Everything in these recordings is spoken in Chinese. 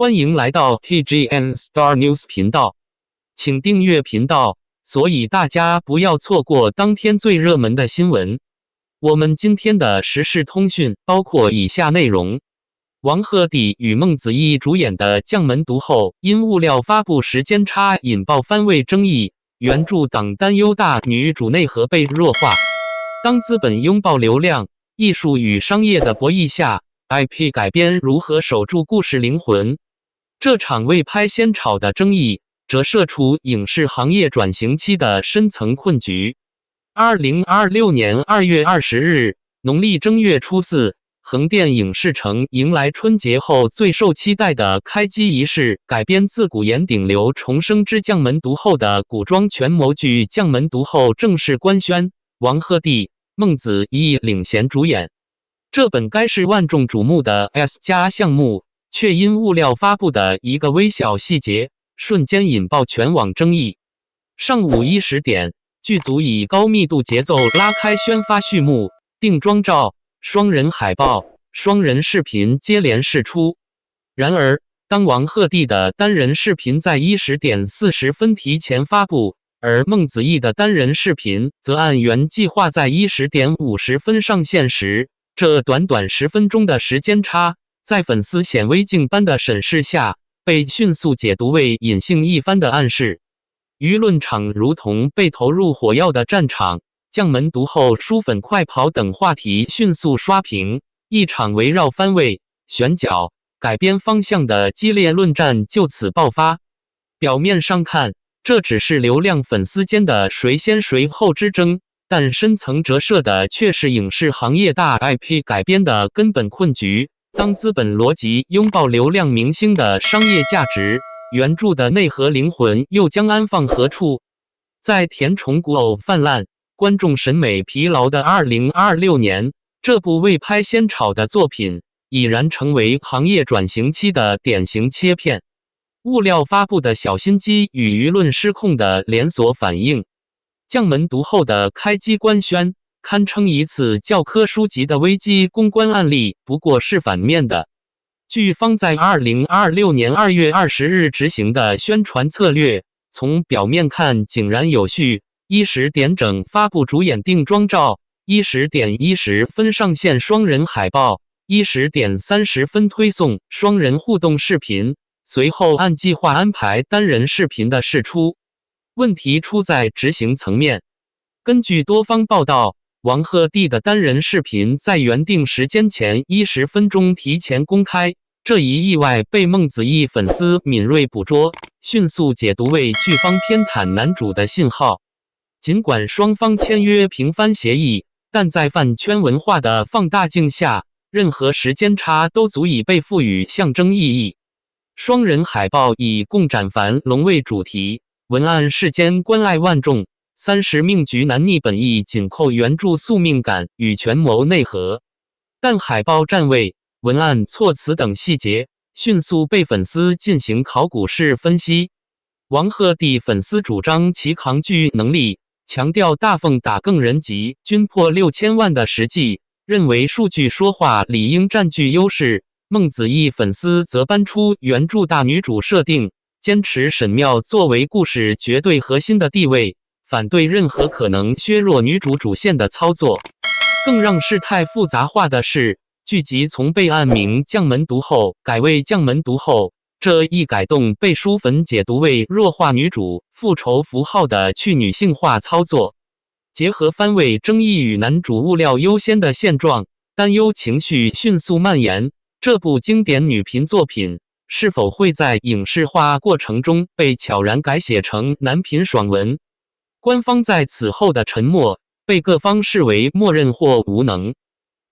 欢迎来到 TGN Star News 频道，请订阅频道，所以大家不要错过当天最热门的新闻。我们今天的时事通讯包括以下内容：王鹤棣与孟子义主演的《将门毒后》因物料发布时间差引爆番位争议，原著党担忧大女主内核被弱化。当资本拥抱流量、艺术与商业的博弈下，IP 改编如何守住故事灵魂？这场未拍先炒的争议，折射出影视行业转型期的深层困局。2026年2月20日，农历正月初4，横店影视城迎来春节后最受期待的开机仪式，改编自古言顶流重生之将门毒后的古装权谋剧《将门毒后》正式官宣，王鹤棣、孟子义领衔主演。这本该是万众瞩目的 S+ 项目，却因物料发布的一个微小细节，瞬间引爆全网争议。上午10点，剧组以高密度节奏拉开宣发序幕，定妆照、双人海报、双人视频接连释出。然而，当王鹤棣的单人视频在10点40分提前发布，而孟子义的单人视频则按原计划在10点50分上线时，这短短10分钟的时间差，在粉丝显微镜般的审视下，被迅速解读为隐性一番的暗示。舆论场如同被投入火药的战场，将门毒后、书粉快跑等话题迅速刷屏，一场围绕番位、选角、改编方向的激烈论战就此爆发。表面上看，这只是流量粉丝间的谁先谁后之争，但深层折射的却是影视行业大 IP 改编的根本困局。当资本逻辑拥抱流量明星的商业价值，原著的内核灵魂又将安放何处？在甜宠古偶泛滥、观众审美疲劳的2026年，这部未拍先炒的作品已然成为行业转型期的典型切片。物料发布的小心机与舆论失控的连锁反应，将门毒后的开机官宣，堪称一次教科书级的危机公关案例，不过是反面的。剧方在2026年2月20日执行的宣传策略，从表面看井然有序，10点整发布主演定妆照，10点10分上线双人海报，10点30分推送双人互动视频，随后按计划安排单人视频的释出。问题出在执行层面。根据多方报道，王鹤棣的单人视频在原定时间前10分钟提前公开，这一意外被孟子义粉丝敏锐捕捉，迅速解读为剧方偏袒男主的信号。尽管双方签约平番协议，但在饭圈文化的放大镜下，任何时间差都足以被赋予象征意义。双人海报以共斩樊龙为主题，文案世间关爱万众，30命局难逆本意紧扣原著宿命感与权谋内核，但海报站位、文案措辞等细节迅速被粉丝进行考古式分析。王鹤棣粉丝主张其扛剧能力，强调大奉打更人级均破6000万的实际，认为数据说话理应占据优势。孟子义粉丝则搬出原著大女主设定，坚持沈庙作为故事绝对核心的地位，反对任何可能削弱女主主线的操作。更让事态复杂化的是，剧集从被暗名将门毒后改为将门毒后，这一改动被书粉解读为弱化女主、复仇符号的去女性化操作。结合番位争议与男主物料优先的现状，担忧情绪迅速蔓延。这部经典女频作品是否会在影视化过程中被悄然改写成男频爽文？官方在此后的沉默被各方视为默认或无能。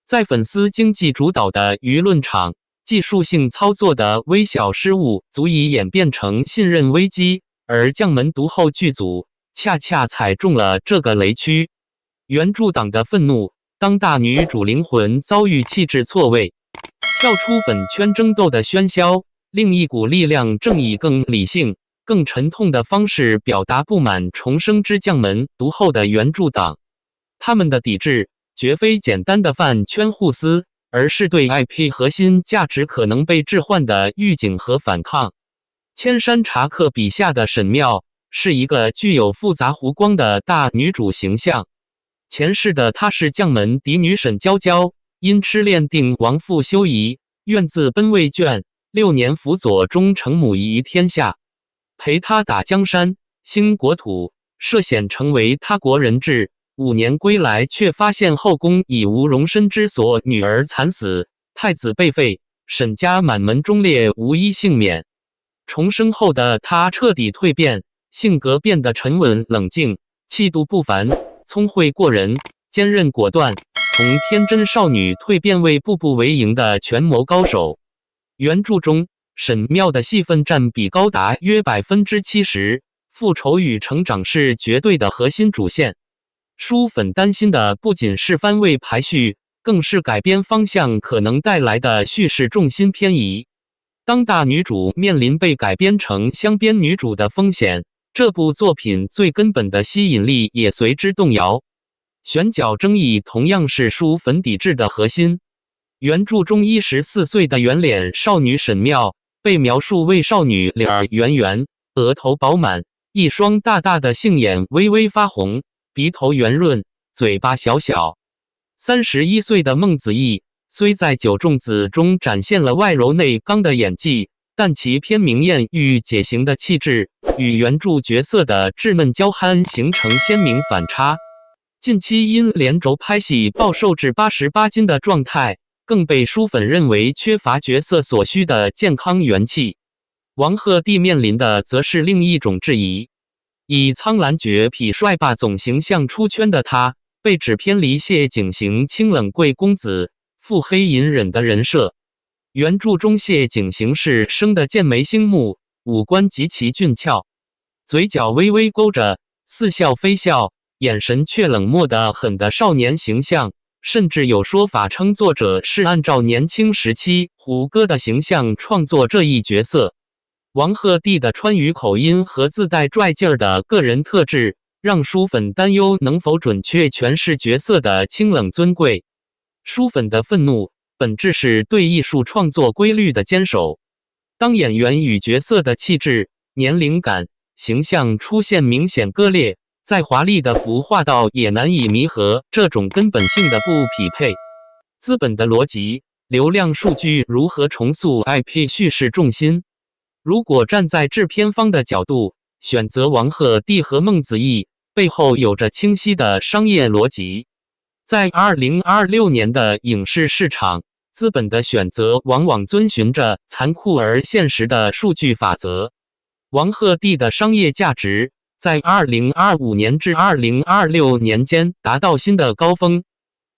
在粉丝经济主导的舆论场，技术性操作的微小失误足以演变成信任危机，而将门毒后剧组恰恰踩中了这个雷区。原著党的愤怒，当大女主灵魂遭遇气质错位，跳出粉圈争斗的喧嚣，另一股力量正以更理性、更沉痛的方式表达不满重生之将门毒后的原著党。他们的抵制绝非简单的饭圈互撕，而是对 IP 核心价值可能被置换的预警和反抗。千山茶客笔下的沈庙是一个具有复杂弧光的大女主形象。前世的她是将门嫡女沈娇娇，因痴恋定王父修仪，愿自奔魏卷，6年辅佐忠诚母仪天下，陪他打江山，兴国土，涉险成为他国人质。5年归来，却发现后宫已无容身之所，女儿惨死，太子被废，沈家满门忠烈无一幸免。重生后的他彻底蜕变，性格变得沉稳冷静，气度不凡，聪慧过人，坚韧果断，从天真少女蜕变为步步为营的权谋高手。原著中，沈庙的戏份占比高达约70%，复仇与成长是绝对的核心主线。书粉担心的不仅是番位排序，更是改编方向可能带来的叙事重心偏移。当大女主面临被改编成镶边女主的风险，这部作品最根本的吸引力也随之动摇。选角争议同样是书粉抵制的核心。原著中14岁的圆脸少女沈庙被描述为少女，脸儿圆圆，额头饱满，一双大大的杏眼微微发红，鼻头圆润，嘴巴小小。31岁的孟子义虽在九重子中展现了外柔内刚的演技，但其偏明艳御姐型的气质与原著角色的稚嫩娇憨形成鲜明反差。近期因连轴拍戏暴瘦至88斤的状态，更被书粉认为缺乏角色所需的健康元气。王鹤棣面临的则是另一种质疑。以苍兰诀痞帅霸总形象出圈的他，被指偏离谢景行清冷贵公子、腹黑隐忍的人设。原著中谢景行是生的剑眉星目，五官极其俊俏，嘴角微微勾着，似笑非笑，眼神却冷漠得很的少年形象。甚至有说法称作者是按照年轻时期胡歌的形象创作这一角色。王鹤棣的川渝口音和自带拽劲儿的个人特质，让书粉担忧能否准确诠释角色的清冷尊贵。书粉的愤怒本质是对艺术创作规律的坚守。当演员与角色的气质、年龄感、形象出现明显割裂，再华丽的服化道也难以弥合这种根本性的不匹配。资本的逻辑、流量数据如何重塑 IP 叙事重心？如果站在制片方的角度，选择王鹤棣和孟子义背后有着清晰的商业逻辑。在2026年的影视市场，资本的选择往往遵循着残酷而现实的数据法则。王鹤棣的商业价值在2025年至2026年间达到新的高峰。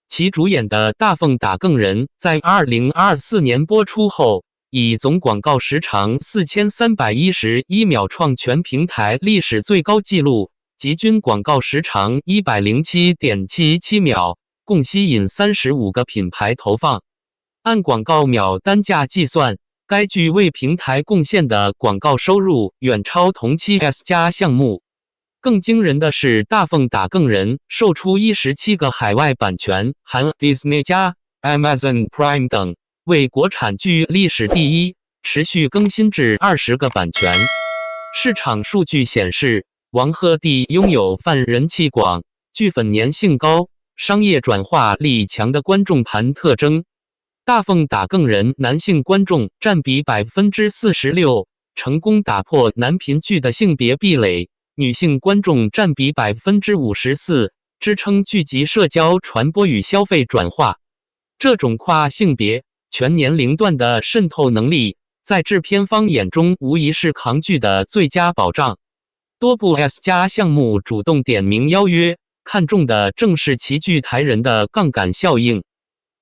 其主演的《大奉打更人》在2024年播出后，以总广告时长4311秒创全平台历史最高纪录，集均广告时长107.77秒，共吸引35个品牌投放。按广告秒单价计算，该剧为平台贡献的广告收入远超同期 S 加项目。更惊人的是，《大奉打更人》售出17个海外版权，含 Disney 加、Amazon Prime 等，为国产剧历史第一，持续更新至20个版权。市场数据显示，王鹤棣拥有泛人气广、剧粉粘性高、商业转化力强的观众盘特征。大奉打更人男性观众占比46%，成功打破男频剧的性别壁垒；女性观众占比54%，支撑剧集社交传播与消费转化。这种跨性别、全年龄段的渗透能力，在制片方眼中无疑是扛剧的最佳保障。多部 S 加项目主动点名邀约，看重的正是其剧台人的杠杆效应。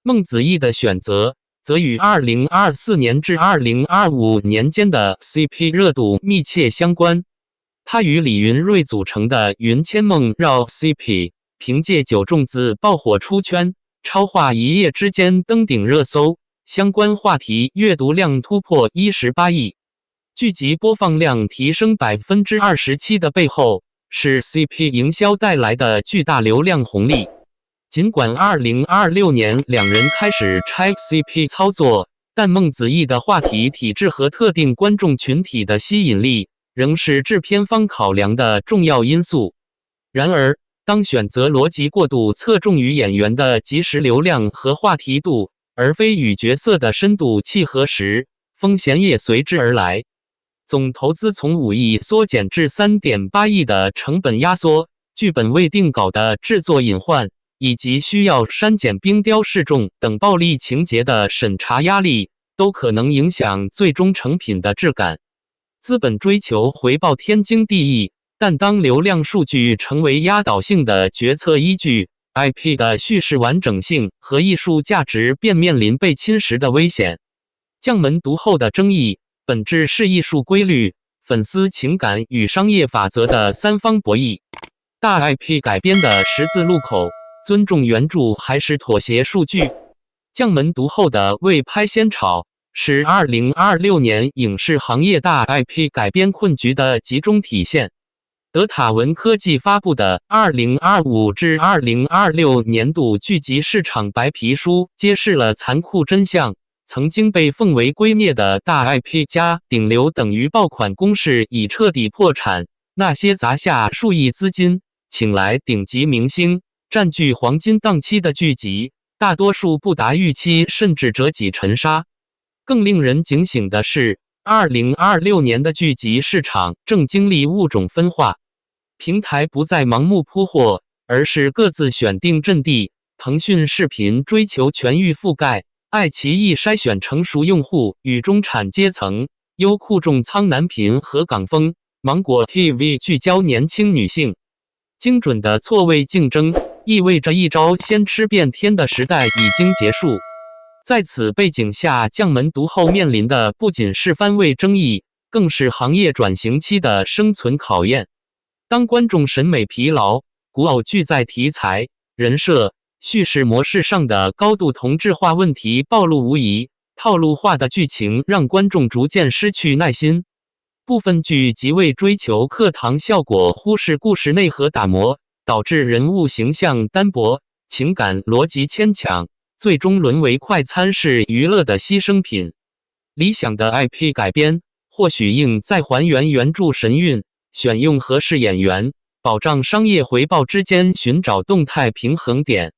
孟子义的选择则与2024年至2025年间的 CP 热度密切相关。他与李云瑞组成的云千梦绕 CP， 凭借九重子爆火出圈，超话一夜之间登顶热搜，相关话题阅读量突破18亿。剧集播放量提升27%的背后，是 CP 营销带来的巨大流量红利。尽管2026年两人开始拆 CP 操作，但孟子义的话题体制和特定观众群体的吸引力仍是制片方考量的重要因素。然而，当选择逻辑过度侧重于演员的即时流量和话题度，而非与角色的深度契合时，风险也随之而来。总投资从5亿缩减至3.8亿的成本压缩，剧本未定稿的制作隐患，以及需要删减冰雕示众等暴力情节的审查压力，都可能影响最终成品的质感。资本追求回报天经地义，但当流量数据成为压倒性的决策依据， IP 的叙事完整性和艺术价值便面临被侵蚀的危险。将门毒后的争议本质是艺术规律、粉丝情感与商业法则的三方博弈。大 IP 改编的十字路口，尊重原著还是妥协数据？将门毒后的未拍先炒，是2026年影视行业大 IP 改编困局的集中体现。德塔文科技发布的2025至2026年度剧集市场白皮书揭示了残酷真相。曾经被奉为圭臬的大 IP 加顶流等于爆款公式已彻底破产。那些砸下数亿资金，请来顶级明星，占据黄金档期的剧集，大多数不达预期，甚至折戟沉沙。更令人警醒的是，2026年的剧集市场正经历物种分化，平台不再盲目铺货，而是各自选定阵地。腾讯视频追求全域覆盖，爱奇艺筛选成熟用户与中产阶层，优酷重仓男频和港风，芒果 TV 聚焦年轻女性。精准的错位竞争意味着一招先吃遍天的时代已经结束。在此背景下，将门毒后面临的不仅是番位争议，更是行业转型期的生存考验。当观众审美疲劳、古偶剧在题材、人设、叙事模式上的高度同质化问题暴露无遗，套路化的剧情让观众逐渐失去耐心。部分剧集为追求课堂效果，忽视故事内核打磨，导致人物形象单薄，情感逻辑牵强，最终沦为快餐式娱乐的牺牲品。理想的 IP 改编或许应在还原原著神韵、选用合适演员、保障商业回报之间寻找动态平衡点。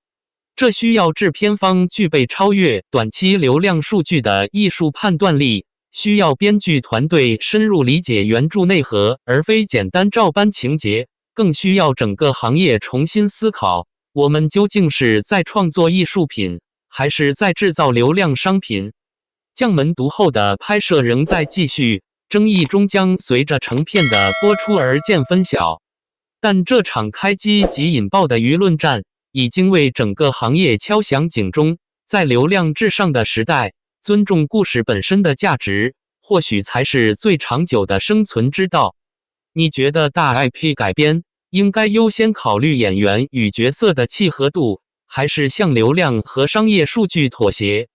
这需要制片方具备超越短期流量数据的艺术判断力，需要编剧团队深入理解原著内核，而非简单照搬情节，更需要整个行业重新思考，我们究竟是在创作艺术品，还是在制造流量商品？将门毒后的拍摄仍在继续，争议终将随着成片的播出而见分晓。但这场开机即引爆的舆论战已经为整个行业敲响警钟，在流量至上的时代，尊重故事本身的价值，或许才是最长久的生存之道。你觉得大 IP 改编应该优先考虑演员与角色的契合度，还是向流量和商业数据妥协？